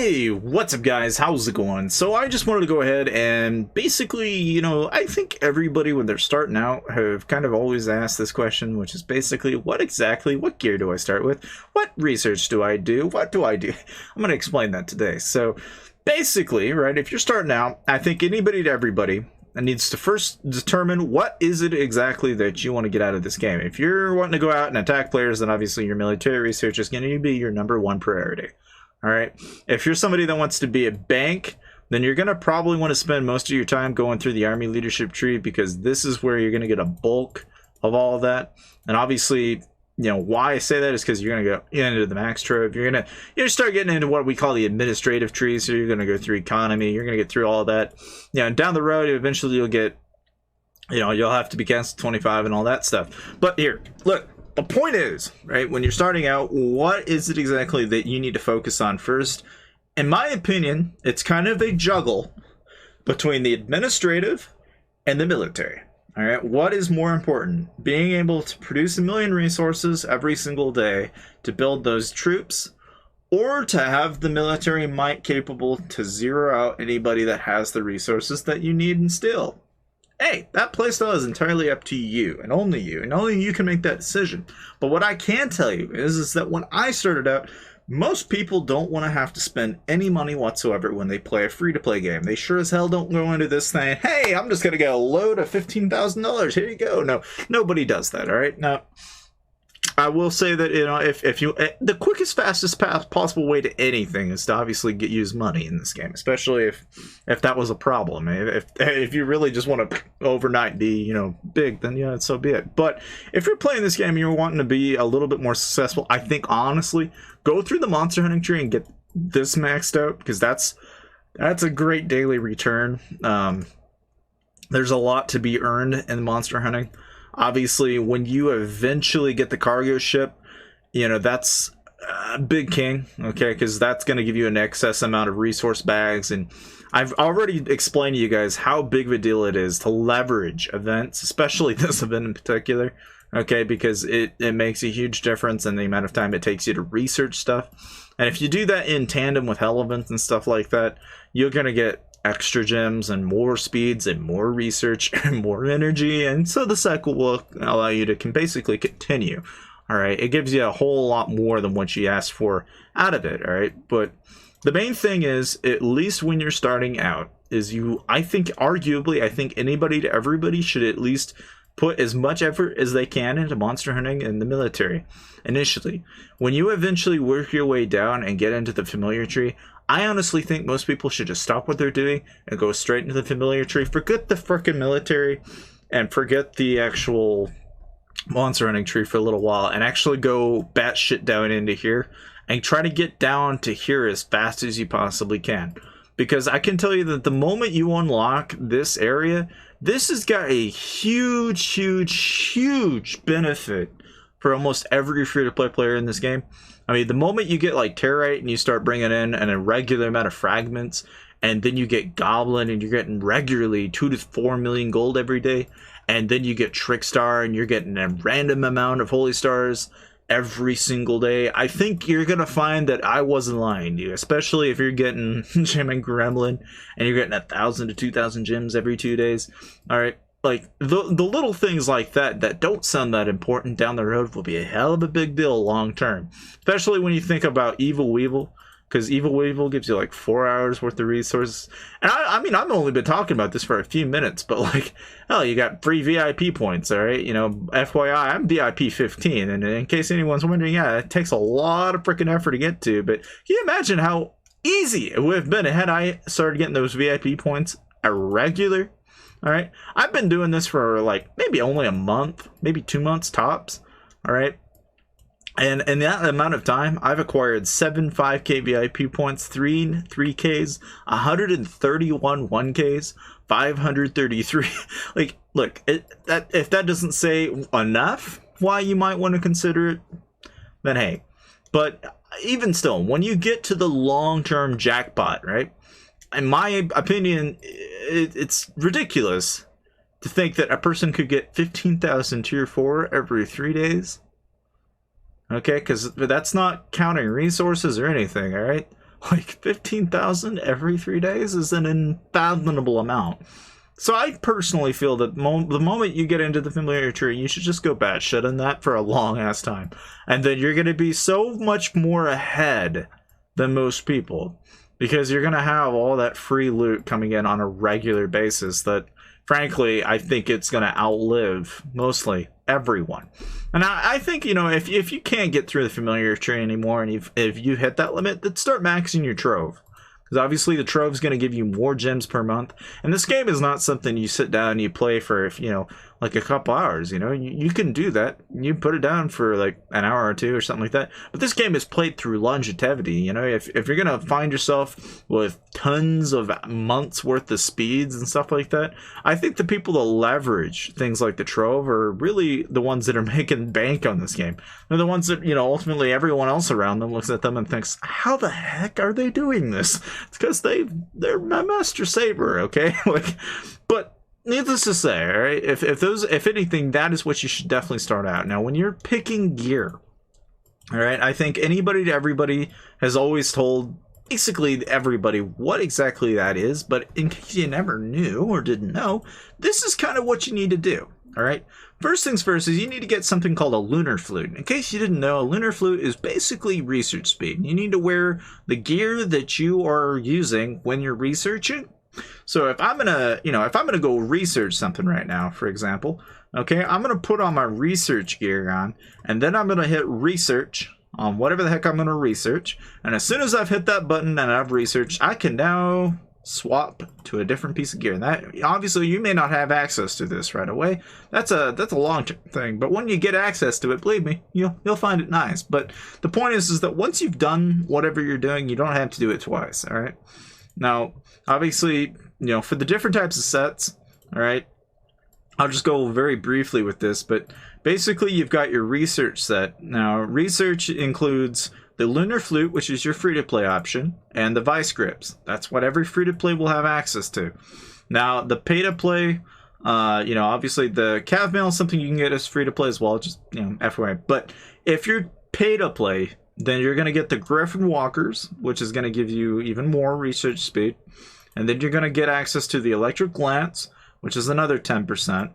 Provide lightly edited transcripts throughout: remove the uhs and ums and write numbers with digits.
Hey, what's up guys? How's it going? So I just wanted to go ahead and basically, I think everybody when they're starting out have kind of always asked this question, which is basically, what gear do I start with? What research do I do? What do I do? I'm going to explain that today. So basically, right, if you're starting out, I think anybody to everybody needs to first determine what is it exactly that you want to get out of this game. If you're wanting to go out and attack players, then obviously your military research is going to be your #1 priority. All right. If you're somebody that wants to be a bank, then you're going to probably want to spend most of your time going through the army leadership tree, because this is where you're going to get a bulk of all of that. And obviously, why I say that is because you're going to go into the max trove. You're going to start getting into what we call the administrative tree. So you're going to go through economy. You're going to get through all of that. And down the road, eventually you'll get, you'll have to be cast 25 and all that stuff. But here, look. The point is, right, when you're starting out, what is it exactly that you need to focus on first? In my opinion, it's kind of a juggle between the administrative and the military. All right, what is more important? Being able to produce 1 million resources every single day to build those troops, or to have the military might capable to zero out anybody that has the resources that you need and still. Hey, that playstyle is entirely up to you, and only you can make that decision. But what I can tell you is that when I started out, most people don't want to have to spend any money whatsoever when they play a free-to-play game. They sure as hell don't go into this thing, hey, I'm just going to get a load of $15,000, here you go. No, nobody does that, all right? Now, I will say that, if you, the quickest, fastest possible way to anything is to obviously use money in this game, especially if that was a problem. If you really just want to overnight be, big, then so be it. But if you're playing this game and you're wanting to be a little bit more successful, I think honestly, go through the monster hunting tree and get this maxed out, because that's a great daily return. There's a lot to be earned in monster hunting. Obviously, when you eventually get the cargo ship, that's a big king, okay? Because that's going to give you an excess amount of resource bags. And I've already explained to you guys how big of a deal it is to leverage events, especially this event in particular, okay? Because it makes a huge difference in the amount of time it takes you to research stuff. And if you do that in tandem with hell events and stuff like that, you're going to get extra gems and more speeds and more research and more energy, and so the cycle will allow you to basically continue. All right, it gives you a whole lot more than what you asked for out of it. All right, but the main thing is, at least when you're starting out, is I think anybody to everybody should at least put as much effort as they can into monster hunting in the military initially. When you eventually work your way down and get into the familiar tree, I honestly think most people should just stop what they're doing and go straight into the familiar tree. Forget the frickin' military and forget the actual monster hunting tree for a little while, and actually go batshit down into here and try to get down to here as fast as you possibly can. Because I can tell you that the moment you unlock this area, this has got a huge benefit for almost every free-to-play player in this game. I mean, the moment you get like Territe and you start bringing in an irregular amount of fragments, and then you get Goblin and you're getting regularly 2 to 4 million gold every day, and then you get Trickstar and you're getting a random amount of Holy Stars every single day, I think you're going to find that I wasn't lying to you, especially if you're getting Gem and Gremlin and you're getting 1,000 to 2,000 gems every 2 days. All right. Like, the little things like that don't sound that important down the road will be a hell of a big deal long term. Especially when you think about Evil Weevil, because Evil Weevil gives you like 4 hours worth of resources. And I mean, I've only been talking about this for a few minutes, but like, hell, you got free VIP points, all right? FYI, I'm VIP 15, and in case anyone's wondering, yeah, it takes a lot of freaking effort to get to, but can you imagine how easy it would have been had I started getting those VIP points irregular? All right, I've been doing this for like maybe only a month, maybe 2 months tops. All right, and in that amount of time, I've acquired 7 5K VIP points, 3 3Ks, 131 1Ks, 533. Like, look, if that doesn't say enough why you might want to consider it, then hey. But even still, when you get to the long-term jackpot, right? In my opinion, it's ridiculous to think that a person could get 15,000 tier 4 every 3 days. Okay, because that's not counting resources or anything, all right? Like 15,000 every 3 days is an unfathomable amount. So I personally feel that the moment you get into the familiar tree, you should just go batshit on that for a long ass time. And then you're going to be so much more ahead than most people. Because you're going to have all that free loot coming in on a regular basis that, frankly, I think it's going to outlive mostly everyone. And I think, you know, if you can't get through the familiar tree anymore, and if you hit that limit, then start maxing your trove. Because obviously the trove's going to give you more gems per month. And this game is not something you sit down and you play for, you know, like a couple hours, you know. You can do that. You put it down for like an hour or two or something like that. But this game is played through longevity, you know. If you're going to find yourself with tons of months worth of speeds and stuff like that, I think the people that leverage things like the trove are really the ones that are making bank on this game. They're the ones that, you know, ultimately everyone else around them looks at them and thinks, how the heck are they doing this? It's because they're my master saber, okay? Like, but needless to say, all right, if anything, that is what you should definitely start out. Now, when you're picking gear, all right, I think anybody to everybody has always told basically everybody what exactly that is, but in case you never knew or didn't know, this is kind of what you need to do. All right. First things first is you need to get something called a lunar flute. In case you didn't know, a lunar flute is basically research speed. You need to wear the gear that you are using when you're researching. So if I'm gonna go research something right now, for example, okay, I'm gonna put on my research gear on, and then I'm gonna hit research on whatever the heck I'm gonna research. And as soon as I've hit that button and I've researched, I can now swap to a different piece of gear. And that, obviously, you may not have access to this right away. That's a long-term thing. But when you get access to it, believe me, you'll find it nice. But the point is that once you've done whatever you're doing, you don't have to do it twice. All right. Now, obviously, you know, for the different types of sets, all right, I'll just go very briefly with this. But basically, you've got your research set. Now, research includes the lunar flute, which is your free-to-play option, and the vice grips. That's what every free-to-play will have access to. Now, the pay-to-play, you know, obviously the cav mail is something you can get as free-to-play as well, just, you know, FYI. But if you're pay-to-play, then you're going to get the Griffin Walkers, which is going to give you even more research speed. And then you're going to get access to the Electric Glance, which is another 10%.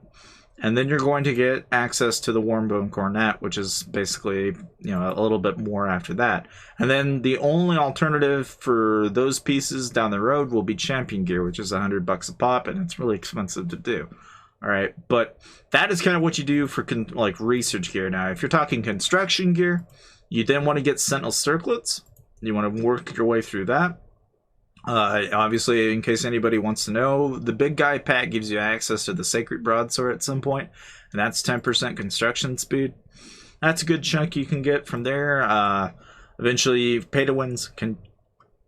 And then you're going to get access to the Warmbone Cornet, which is basically, you know, a little bit more after that. And then the only alternative for those pieces down the road will be Champion Gear, which is $100 a pop, and it's really expensive to do. All right, but that is kind of what you do for like research gear. Now, if you're talking construction gear, you then want to get Sentinel Circlets. You want to work your way through that. Obviously, in case anybody wants to know, the big guy pack gives you access to the Sacred Broadsword at some point, and that's 10% construction speed. That's a good chunk you can get from there. Eventually, pay-to-wins can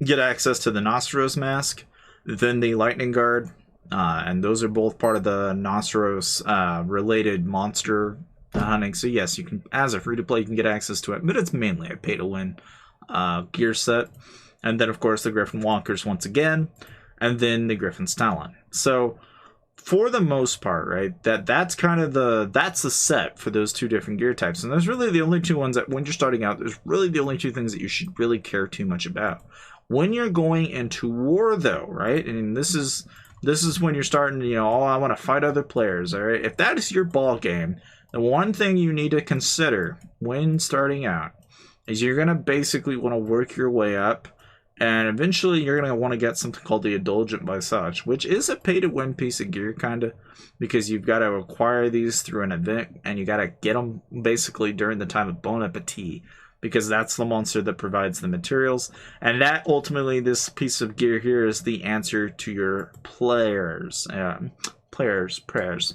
get access to the Nostros Mask, then the Lightning Guard, and those are both part of the Nostros related monster hunting. So yes, you can, as a free-to-play, you can get access to it, but it's mainly a pay-to-win gear set. And then, of course, the Griffin Walkers once again, and then the Griffin's Talon. So, for the most part, right, that's kind of that's the set for those two different gear types. And there's really the only two ones that, when you're starting out, there's really the only two things that you should really care too much about. When you're going into war, though, right, and this is when you're starting, you know, oh, I want to fight other players, all right? If that is your ball game, the one thing you need to consider when starting out is you're going to basically want to work your way up. And eventually you're going to want to get something called the Indulgent by Such, which is a pay-to-win piece of gear, kind of, because you've got to acquire these through an event, and you got to get them basically during the time of Bon Appetit, because that's the monster that provides the materials. And that, ultimately, this piece of gear here is the answer to your players. Prayers.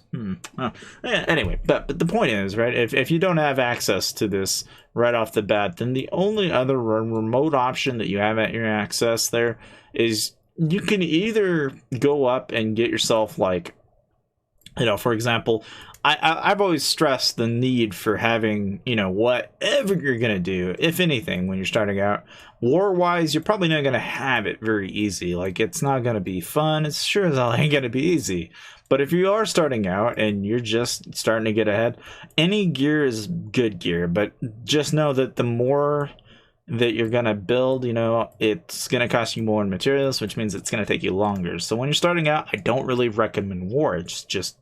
Anyway, but the point is, right, if you don't have access to this right off the bat, then the only other remote option that you have at your access there is you can either go up and get yourself, like, you know, for example, I've always stressed the need for having, you know, whatever you're going to do, if anything, when you're starting out, war-wise, you're probably not going to have it very easy. Like, it's not going to be fun. It's sure as hell ain't going to be easy. But if you are starting out and you're just starting to get ahead, any gear is good gear. But just know that the more that you're gonna build, you know, it's gonna cost you more in materials, which means it's gonna take you longer. So when you're starting out, I don't really recommend war. It's just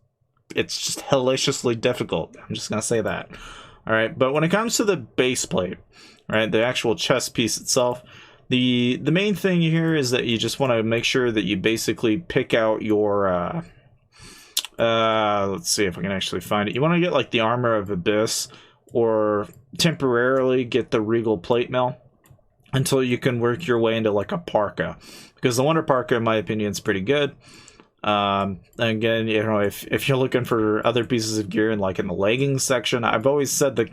hellaciously difficult. I'm just gonna say that. All right, but when it comes to the base plate, right, the actual chest piece itself, the main thing here is that you just want to make sure that you basically pick out your let's see if I can actually find it. You want to get like the armor of Abyss, or temporarily get the regal plate mail until you can work your way into like a parka, because the wonder parka in my opinion is pretty good. Again, you know, if you're looking for other pieces of gear, and like in the leggings section, I've always said the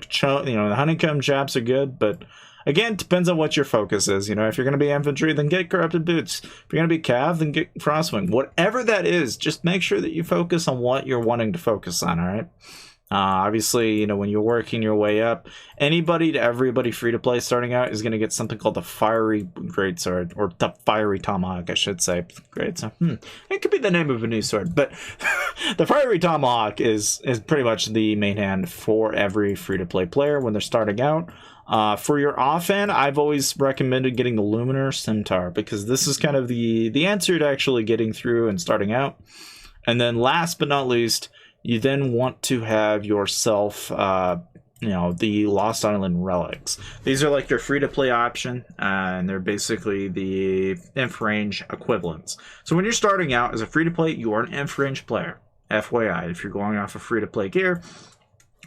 honeycomb chaps are good, but again, it depends on what your focus is. You know, if you're going to be infantry, then get corrupted boots. If you're going to be cav, then get crosswing. Whatever that is, just make sure that you focus on what you're wanting to focus on. All right. Obviously, you know, when you're working your way up, anybody to everybody free to play starting out is going to get something called the fiery greatsword, or the fiery tomahawk, I should say. Greatsword. It could be the name of a new sword, but the fiery tomahawk is pretty much the main hand for every free to play player when they're starting out. For your offhand, I've always recommended getting the Luminar Scimitar, because this is kind of the answer to actually getting through and starting out. And then last but not least, you then want to have yourself, you know, the Lost Island relics. These are like your free-to-play option, and they're basically the inf-range equivalents. So when you're starting out as a free-to-play, you are an inf-range player. FYI, if you're going off of free-to-play gear.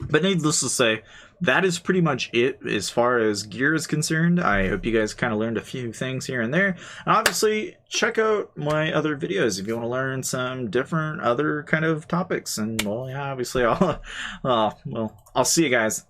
But needless to say, that is pretty much it as far as gear is concerned. I hope you guys kind of learned a few things here and there. And obviously, check out my other videos if you want to learn some different other kind of topics. And, well, yeah, obviously, I'll see you guys.